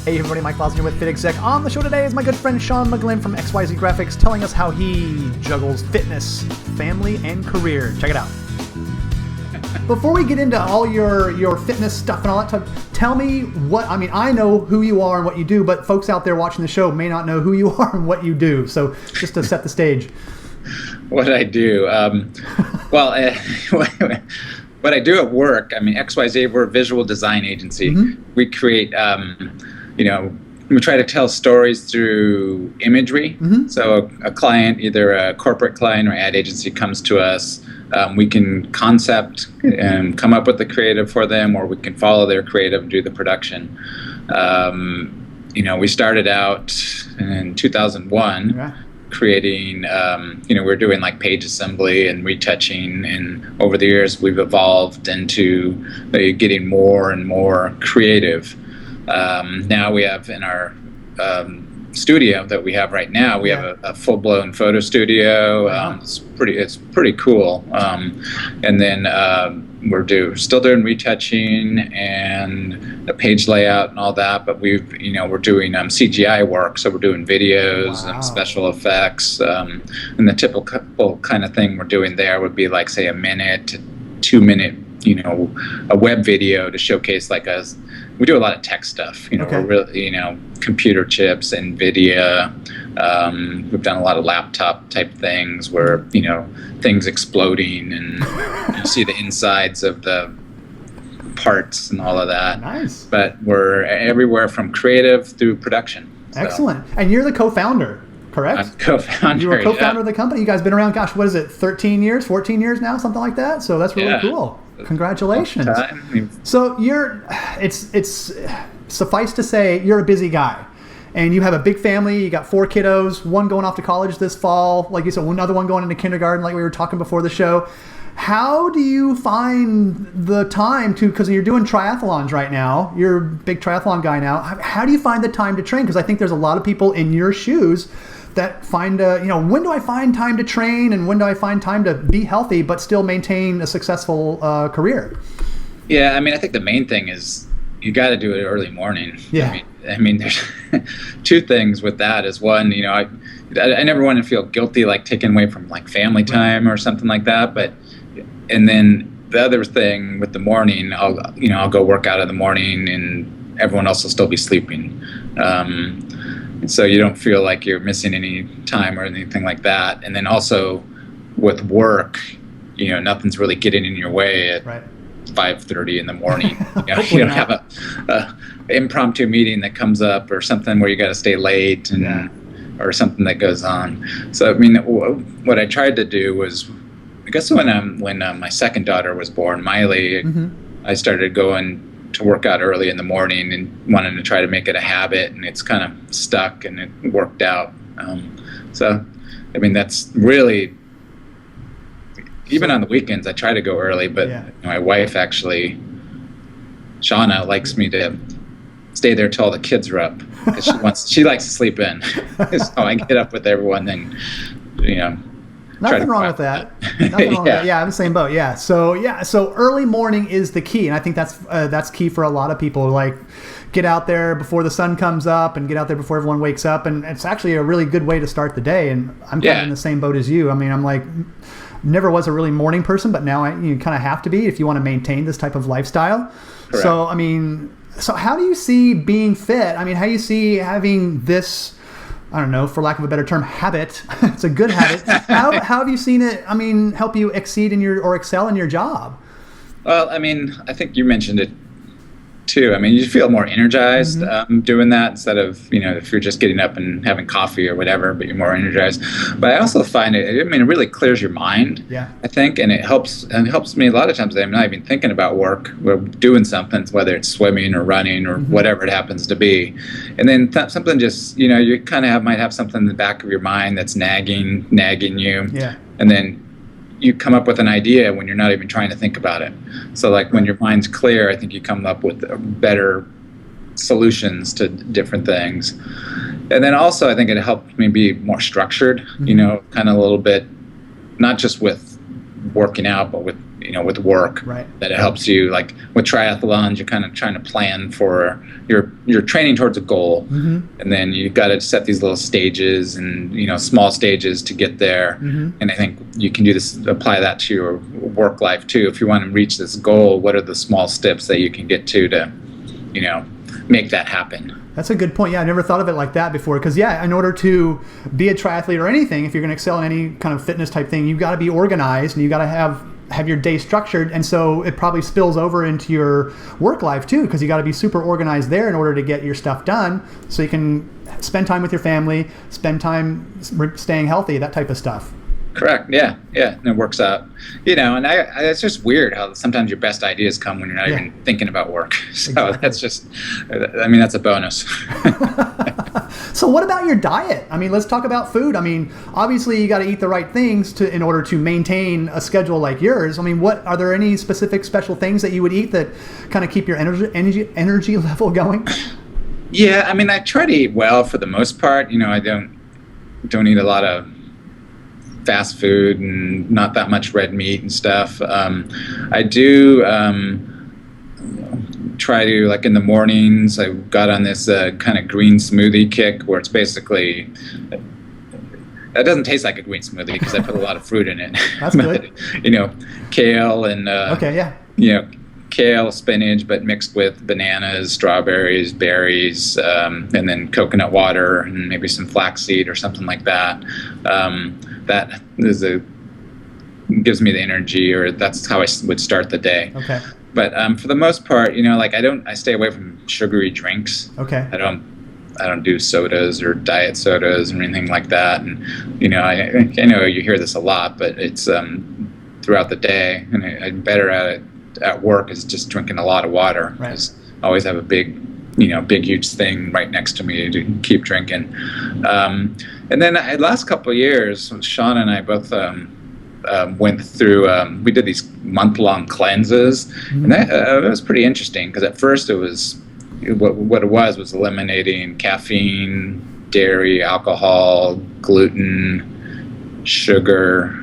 Hey everybody, Mike Lawson here with FitExec. On the show today is my good friend Sean McGlynn from XYZ Graphics telling us how he juggles fitness, family, and career. Check it out. Before we get into all your fitness stuff and all that stuff, tell me I know who you are and what you do, but folks out there watching the show may not know who you are and what you do. So just to set the stage. What I do? What I do at work, XYZ, we're a visual design agency. Mm-hmm. We create, we try to tell stories through imagery. Mm-hmm. So a client, either a corporate client or ad agency, comes to us. We can concept and come up with the creative for them, or we can follow their creative and do the production. We started out in 2001. Yeah. Creating, we're doing like page assembly and retouching, and over the years we've evolved into getting more and more creative. Now we have in our studio that we have right now, we have a full-blown photo studio. Wow. It's pretty cool. And then we're still doing retouching and the page layout and all that, but we're doing CGI work, so we're doing videos. Wow. And special effects. And the typical kind of thing we're doing there would be like, say, a minute, 2 minute, a web video to showcase we do a lot of tech stuff, okay. We're really, computer chips, NVIDIA. We've done a lot of laptop type things where, things exploding and you see the insides of the parts and all of that. Nice. But we're everywhere from creative through production. So. Excellent. And you're the co-founder, correct? I'm co-founder. You were co-founder of the company. You guys been around, 13 years, 14 years now, something like that? So that's really cool. Congratulations. So it's suffice to say, you're a busy guy. And you have a big family. You got 4 kiddos, one going off to college this fall. Like you said, another one going into kindergarten, like we were talking before the show. How do you find the time to, because you're doing triathlons right now, you're a big triathlon guy now. How do you find the time to train? Because I think there's a lot of people in your shoes that find, when do I find time to train and when do I find time to be healthy but still maintain a successful career? Yeah, I think the main thing is you got to do it early morning. Yeah. There's 2 things with that. Is one, I never want to feel guilty like taking away from like family time or something like that. And then the other thing with the morning, I'll go work out in the morning and everyone else will still be sleeping. And so you don't feel like you're missing any time or anything like that. And then also with work, nothing's really getting in your way at 5:30 in the morning. You don't have a impromptu meeting that comes up or something where you got to stay late or something that goes on. So what I tried to do was, I guess when my second daughter was born, Miley, I started going to work out early in the morning and wanted to try to make it a habit, and it's kind of stuck and it worked out. That's really, even on the weekends I try to go early, but my wife actually, Shauna, likes me to stay there till the kids are up because she likes to sleep in. So I get up with everyone and Nothing wrong with that. Nothing wrong with that. Yeah, I'm in the same boat. Yeah. So early morning is the key, and I think that's key for a lot of people. Like, get out there before the sun comes up, and get out there before everyone wakes up, and it's actually a really good way to start the day. And I'm kind of in the same boat as you. I'm like, never was a really morning person, but now you kind of have to be if you want to maintain this type of lifestyle. Correct. So how do you see being fit? How do you see having this, I don't know, for lack of a better term, habit? It's a good habit. How have you seen it, help you exceed or excel in your job? Well, I think you mentioned it too. You feel more energized doing that instead of, if you're just getting up and having coffee or whatever, but you're more energized. But I also find it really clears your mind, I think, and it helps me a lot of times. I'm not even thinking about work. We're doing something, whether it's swimming or running or whatever it happens to be. And then something just, you kind of might have something in the back of your mind that's nagging you. Yeah. And then you come up with an idea when you're not even trying to think about it. So when your mind's clear, I think you come up with better solutions to different things. And then also I think it helped me be more structured, kind of a little bit, not just with working out, but with with work. Right. That it helps you, like with triathlons, you're kind of trying to plan for you're training towards a goal, and then you got to set these little stages and small stages to get there. And I think you can apply that to your work life too. If you want to reach this goal, what are the small steps that you can get to make that happen? That's a good point. Yeah, I never thought of it like that before. Because in order to be a triathlete or anything, if you're going to excel in any kind of fitness type thing, you've got to be organized and you got to have your day structured. And so it probably spills over into your work life too, because you got to be super organized there in order to get your stuff done, so you can spend time with your family, spend time staying healthy, that type of stuff. Correct. Yeah. And it works out. And it's just weird how sometimes your best ideas come when you're not even thinking about work. So exactly. That's just, that's a bonus. So what about your diet? Let's talk about food. Obviously you got to eat the right things in order to maintain a schedule like yours. What are there any specific special things that you would eat that kind of keep your energy level going? Yeah. I try to eat well for the most part. I don't eat a lot of fast food and not that much red meat and stuff. I do try to, like in the mornings, I got on this kind of green smoothie kick where it's basically, it doesn't taste like a green smoothie because I put a lot of fruit in it. That's good. Kale and kale, spinach, but mixed with bananas, strawberries, berries, and then coconut water and maybe some flaxseed or something like that. That gives me the energy, or that's how I would start the day. Okay. But for the most part, I stay away from sugary drinks. Okay. I don't do sodas or diet sodas or anything like that. And I know you hear this a lot, but it's throughout the day, and I'm better at it at work is just drinking a lot of water. Right. Because I always have a big huge thing right next to me to keep drinking. And then last couple of years, Sean and I both went through, we did these month-long cleanses, and that was pretty interesting because at first it was, what it was eliminating caffeine, dairy, alcohol, gluten, sugar.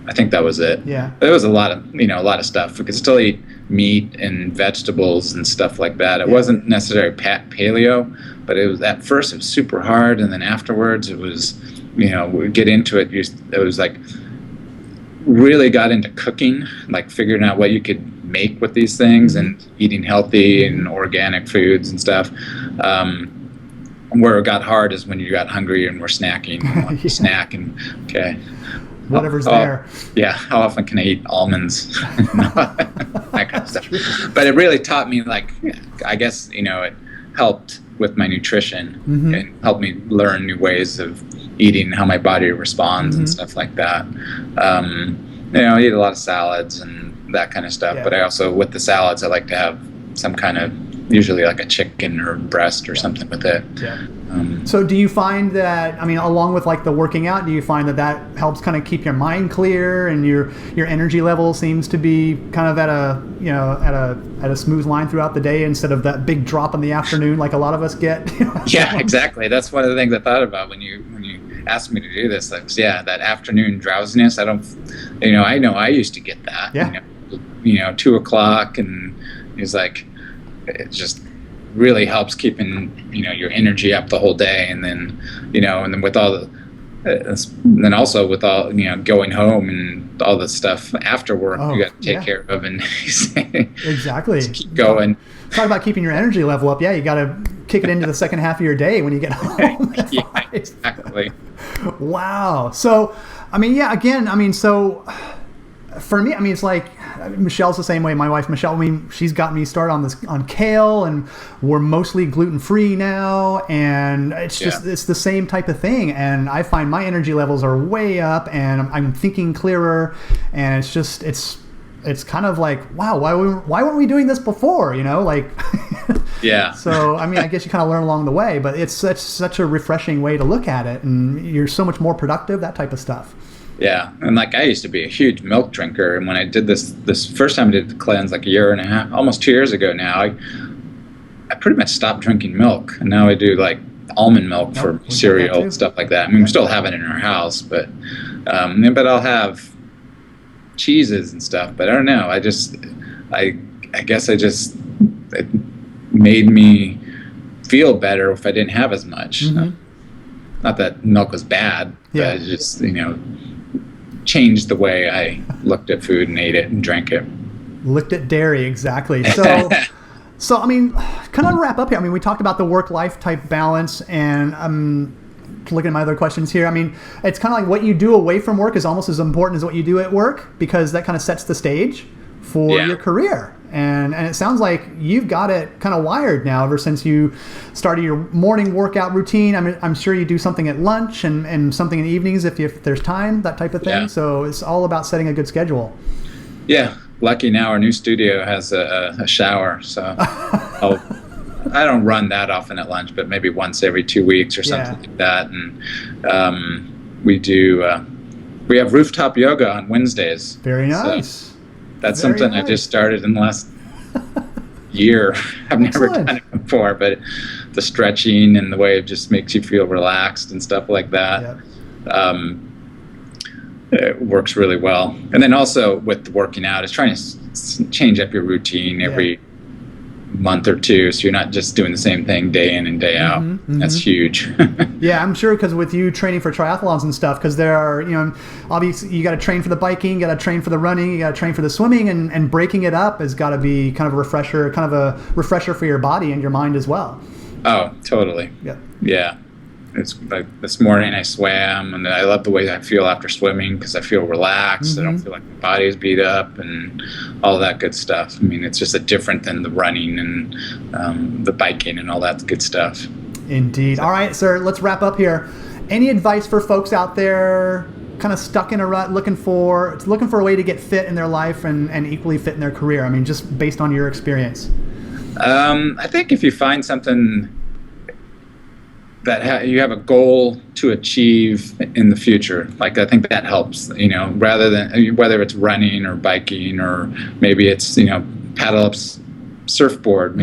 I think that was it. Yeah. There was a lot of stuff. We could still eat meat and vegetables and stuff like that. It wasn't necessarily paleo, but at first it was super hard, and then afterwards it was, we get into it. It was like really got into cooking, like figuring out what you could make with these things and eating healthy and organic foods and stuff. Where it got hard is when you got hungry and were snacking, snack and whatever's there. Yeah, how often can I eat almonds? That kind of stuff. But it really taught me, I guess, it helped with my nutrition and helped me learn new ways of eating, how my body responds and stuff like that. I eat a lot of salads and that kind of stuff, but I also, with the salads, I like to have some kind of, usually like a chicken or breast or something with it. Yeah. So do you find that, along with like the working out, do you find that helps kind of keep your mind clear and your energy level seems to be kind of at a smooth line throughout the day instead of that big drop in the afternoon like a lot of us get? Yeah, exactly. That's one of the things I thought about when you asked me to do this. Like, that afternoon drowsiness. I know I used to get that. Yeah. 2:00, and it's like, it just really helps keeping your energy up the whole day, and then and then with all the then also with all going home and all the stuff after work you got to take care of, and exactly keep going. Talk about keeping your energy level up. You got to kick it into the second half of your day when you get home. Yeah, exactly. Wow. So so for me, it's like Michelle's the same way. My wife Michelle, she's got me started on kale, and we're mostly gluten free now, and it's just it's the same type of thing. And I find my energy levels are way up, and I'm thinking clearer, and it's kind of like, wow, why weren't we doing this before? Yeah. So I guess you kind of learn along the way, but it's such a refreshing way to look at it, and you're so much more productive, that type of stuff. Yeah, and I used to be a huge milk drinker, and when I did this first time I did the cleanse, like a year and a half, almost 2 years ago now, I pretty much stopped drinking milk, and now I do like almond milk for cereal and stuff like that. We still have it in our house, but I'll have cheeses and stuff, but I don't know. I guess it made me feel better if I didn't have as much. Mm-hmm. Not that milk was bad, yeah. but it just, changed the way I looked at food and ate it and drank it. Looked at dairy, exactly. So, I mean, kind of wrap up here. I mean, we talked about the work-life type balance, and I'm looking at my other questions here. I mean, it's kind of like what you do away from work is almost as important as what you do at work, because that kind of sets the stage for your career. And it sounds like you've got it kind of wired now ever since you started your morning workout routine. I mean, I'm sure you do something at lunch and something in the evenings if there's time, that type of thing. Yeah. So it's all about setting a good schedule. Yeah. Lucky now our new studio has a shower. So I don't run that often at lunch, but maybe once every 2 weeks or something like that. And we have rooftop yoga on Wednesdays. Very nice. So that's something I just started in the last year. I've never done it before, but the stretching and the way it just makes you feel relaxed and stuff like that, it works really well. And then also with the working out, is trying to change up your routine every month or two, so you're not just doing the same thing day in and day out. Mm-hmm. That's huge. Yeah, I'm sure, because with you training for triathlons and stuff, because there are, obviously you got to train for the biking, you got to train for the running, you got to train for the swimming, and breaking it up has got to be kind of a refresher for your body and your mind as well. Oh, totally. Yeah. It's like this morning I swam, and I love the way I feel after swimming, because I feel relaxed. Mm-hmm. I don't feel like my body's beat up and all that good stuff. I mean, it's just different than the running and the biking and all that good stuff. Indeed. All right, sir, let's wrap up here. Any advice for folks out there kind of stuck in a rut, looking for a way to get fit in their life and equally fit in their career? I mean, just based on your experience. I think if you find something that you have a goal to achieve in the future, like I think that helps, rather than whether it's running or biking, or maybe it's, paddle ups, surfboard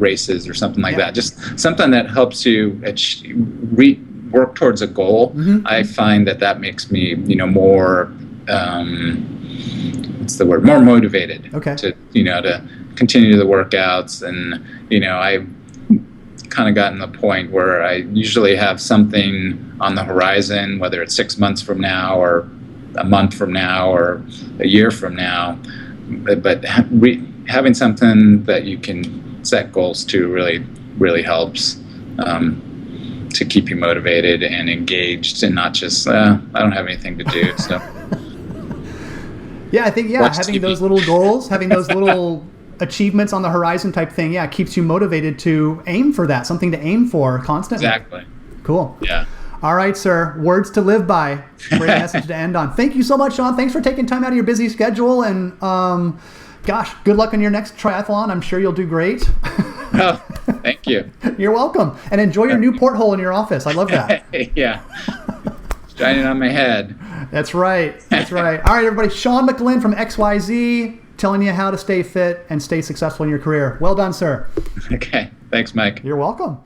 races or something like that. Just something that helps you work towards a goal. Mm-hmm. I find that makes me, more, more motivated to continue the workouts. And, I kind of gotten to the point where I usually have something on the horizon, whether it's 6 months from now or a month from now or a year from now, but having something that you can set goals to really helps to keep you motivated and engaged, and not just I don't have anything to do. So I think having those little goals, having those little achievements on the horizon type thing, keeps you motivated to aim for that, something to aim for constantly. Exactly. Cool. Yeah. All right, sir. Words to live by. Great message to end on. Thank you so much, Sean. Thanks for taking time out of your busy schedule, and good luck on your next triathlon. I'm sure you'll do great. Oh, thank you. You're welcome. And enjoy your new porthole in your office. I love that. Yeah. Shining on my head. That's right. All right, everybody. Sean McGlynn from XYZ, telling you how to stay fit and stay successful in your career. Well done, sir. Okay. Thanks, Mike. You're welcome.